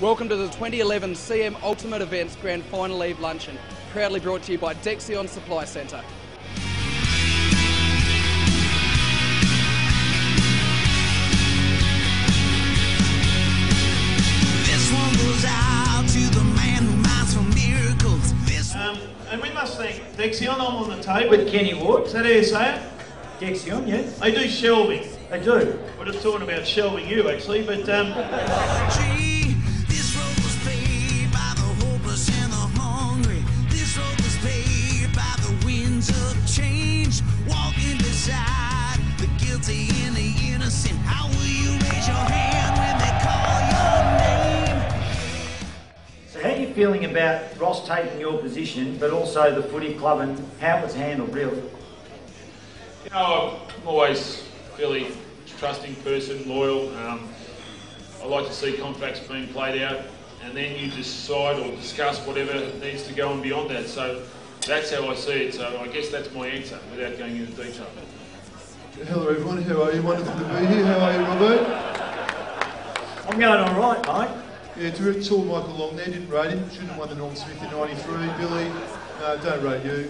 Welcome to the 2011 CM Ultimate Events Grand Final Eve Luncheon, proudly brought to you by Dexion Supply Centre. This one goes out to the man who minds for miracles. And we must thank Dexion. I'm on the table. With Kenny Ward. Is that how you say it? Dexion, yes. They do shelving. They do. We're just talking about shelving you, actually, but This road was paved by the hopeless and the hungry. This road was paved by the winds of change. Walking beside the guilty and the innocent. How will you raise your hand when they call your name? So how are you feeling about Ross taking your position, but also the footy club and how it was handled, really? You know, I'm always a fairly trusting person, loyal. I like to see contracts being played out, and then you decide or discuss whatever needs to go on beyond that. So that's how I see it. So I guess that's my answer without going into detail. Hello everyone, how are you? Wonderful to be here. How are you, Robbo? I'm going all right, mate. Yeah, tall Michael Long there, didn't rate him. Shouldn't have won the Norm Smith in '93. Billy, no, don't rate you.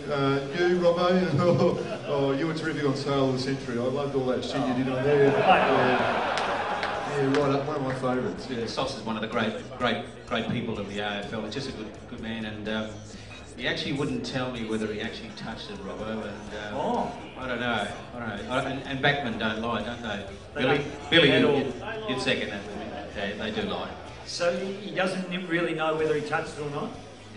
You, Robbo, oh, you were terrific on Sale of the Century. I loved all that shit you did on there. Yeah, right up, one of my favourites. Yeah. Sauce is one of the great people of the AFL. He's just a good man, and he actually wouldn't tell me whether he actually touched it, Robbo. And I don't know. And backmen don't lie, don't they? Billy, you'd second that. They do lie. So he doesn't really know whether he touched it or not?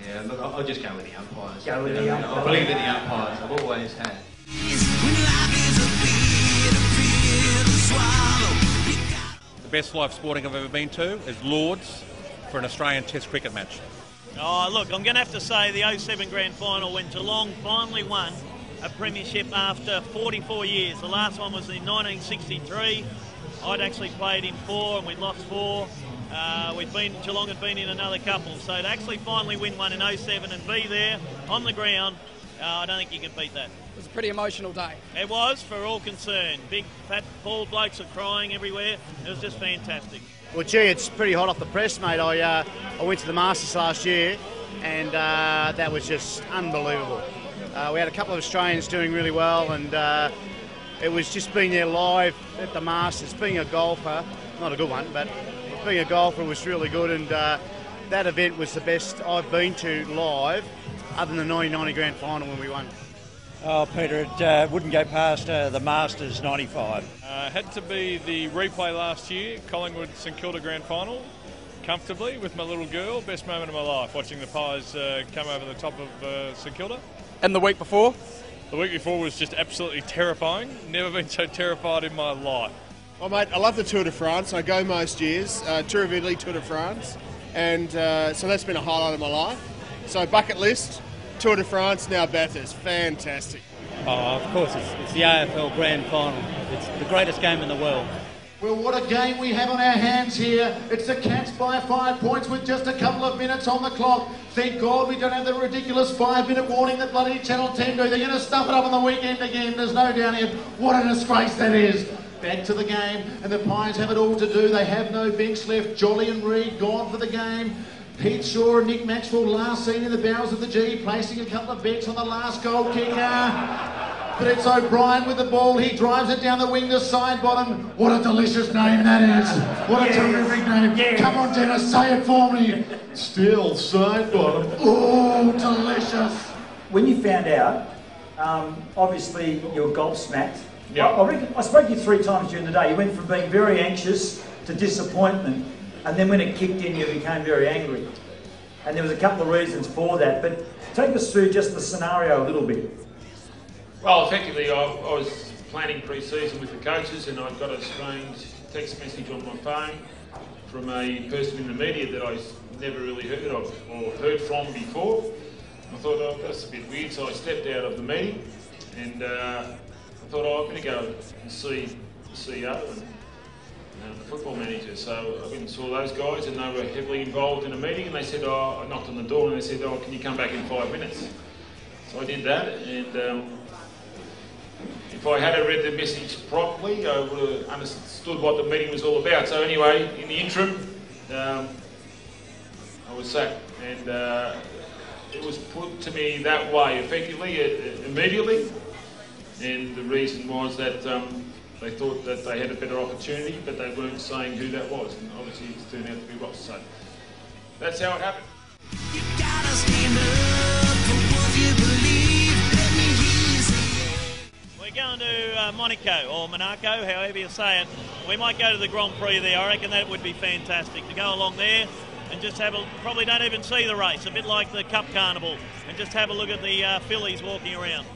Yeah, look, I'll just go with the umpires. Go with the umpires. I believe in the umpires. I've always had. When life is a pill to swallow. The best live sporting I've ever been to is Lords for an Australian Test cricket match. oh, look, I'm going to have to say the 07 Grand Final when Geelong finally won a premiership after 44 years. The last one was in 1963. I'd actually played in 4 and we'd lost 4. Geelong had been in another couple, so to actually finally win one in 07 and be there on the ground, I don't think you can beat that. It was a pretty emotional day. It was, for all concerned. Big, fat, bald blokes are crying everywhere. It was just fantastic. Well, gee, it's pretty hot off the press, mate. I went to the Masters last year, and that was just unbelievable. We had a couple of Australians doing really well, and it was just being there live at the Masters. Being a golfer, not a good one, but being a golfer was really good, and that event was the best I've been to live, other than the 1990 Grand Final when we won. Oh, Peter, it wouldn't go past the Masters 95. Had to be the replay last year, Collingwood St Kilda Grand Final, comfortably with my little girl. Best moment of my life, watching the Pies come over the top of St Kilda. And the week before? The week before was just absolutely terrifying. Never been so terrified in my life. Oh, mate, I love the Tour de France. I go most years, Tour of Italy, Tour de France, and so that's been a highlight of my life. So bucket list, Tour de France, now Bathurst. Fantastic. Oh, of course, it's the AFL Grand Final. It's the greatest game in the world. Well, what a game we have on our hands here. It's the Cats by 5 points with just a couple of minutes on the clock. Thank God we don't have the ridiculous 5-minute warning that bloody Channel 10 do. They're going to stuff it up on the weekend again. There's no doubt here. What a disgrace that is. Back to the game, and the Pies have it all to do. They have no bench left. Jolly and Reid gone for the game. Pete Shaw and Nick Maxwell last seen in the barrels of the G, placing a couple of bets on the last goal kicker. But it's O'Brien with the ball. He drives it down the wing to side bottom. What a delicious name that is. What a terrific name. Come on, Dennis, say it for me. Still side bottom. Oh, delicious. When you found out, obviously you were gobsmacked. Yeah. I spoke to you 3 times during the day. You went from being very anxious to disappointment, and then when it kicked in, you became very angry. And there was a couple of reasons for that, but take us through just the scenario a little bit. Well, effectively, I was planning pre-season with the coaches, and I got a strange text message on my phone from a person in the media that I never really heard of or heard from before. I thought, oh, that's a bit weird, so I stepped out of the meeting, and I thought, oh, I'm going to go and see the CEO and the football manager. So I went and saw those guys, and they were heavily involved in a meeting, and they said, oh, I knocked on the door, and they said, oh, can you come back in 5 minutes? So I did that, and if I had read the message properly, I would have understood what the meeting was all about. So anyway, in the interim, I was sacked. And it was put to me that way, effectively, immediately. And the reason was that they thought that they had a better opportunity, but they weren't saying who that was. And obviously it's turned out to be Ross. So that's how it happened. You gotta stand up for what you believe. Let me hear you say it. We're going to Monaco, or Monaco, however you say it. We might go to the Grand Prix there. I reckon that would be fantastic to go along there and just have probably don't even see the race, a bit like the Cup Carnival, and just have a look at the fillies walking around.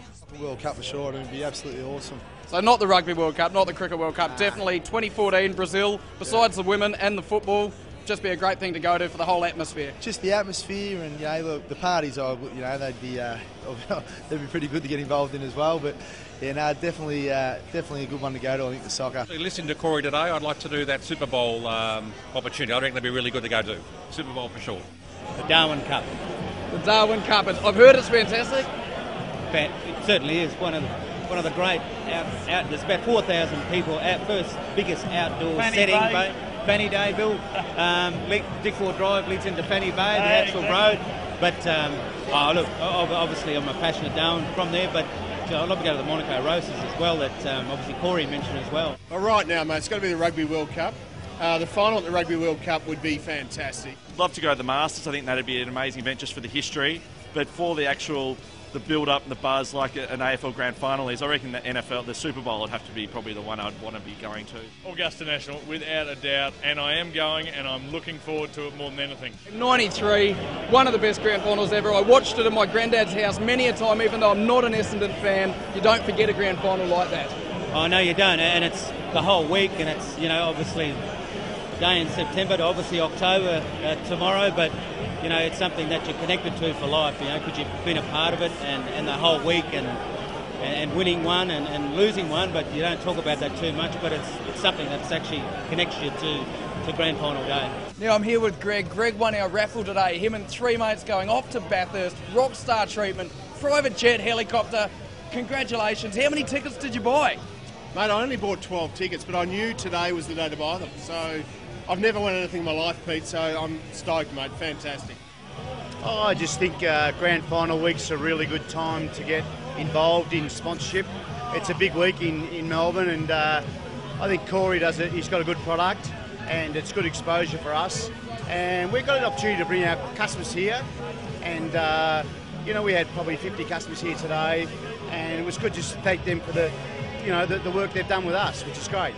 World Cup for sure, it would be absolutely awesome. So not the Rugby World Cup, not the Cricket World Cup, definitely 2014 Brazil, besides the women and the football, just be a great thing to go to for the whole atmosphere. Just the atmosphere and, you know, look, the parties, they'd be pretty good to get involved in as well, but yeah, no, definitely a good one to go to, I think, the soccer. Listening to Corey today, I'd like to do that Super Bowl opportunity. I reckon that'd be really good to go to. Super Bowl for sure. The Darwin Cup. The Darwin Cup, I've heard it's fantastic. It certainly is one of the great out. There's about 4,000 people at first biggest outdoor setting. Fanny Day, Bill. Dickford Drive leads into Fanny Bay, the actual road. But look, obviously I'm a passionate Darwin from there, but I'd love to go to the Monaco Races as well. That obviously Corey mentioned as well. All right now, mate, it's got to be the Rugby World Cup. The final at the Rugby World Cup would be fantastic. Love to go to the Masters. I think that'd be an amazing event just for the history, but for the actual build-up and the buzz like an AFL Grand Final is, I reckon the NFL, the Super Bowl would have to be probably the one I'd want to be going to. Augusta National, without a doubt, and I am going, and I'm looking forward to it more than anything. 93, one of the best grand finals ever. I watched it at my granddad's house many a time, even though I'm not an Essendon fan. You don't forget a grand final like that. Oh, no, you don't, and it's the whole week, and it's, obviously day in September to obviously October tomorrow, but it's something that you're connected to for life, because you've been a part of it and the whole week and winning one and losing one, but you don't talk about that too much, but it's something that's actually connects you to grand final day. Now I'm here with Greg. Greg won our raffle today. Him and three mates going off to Bathurst, Rockstar treatment, private jet, helicopter. Congratulations. How many tickets did you buy? Mate, I only bought 12 tickets, but I knew today was the day to buy them. So I've never won anything in my life, Pete, so I'm stoked, mate. Fantastic. Oh, I just think Grand Final week's a really good time to get involved in sponsorship. It's a big week in Melbourne, and I think Corey does it. He's got a good product, and it's good exposure for us. And we've got an opportunity to bring our customers here, and we had probably 50 customers here today, and it was good just to thank them for the work they've done with us, which is great.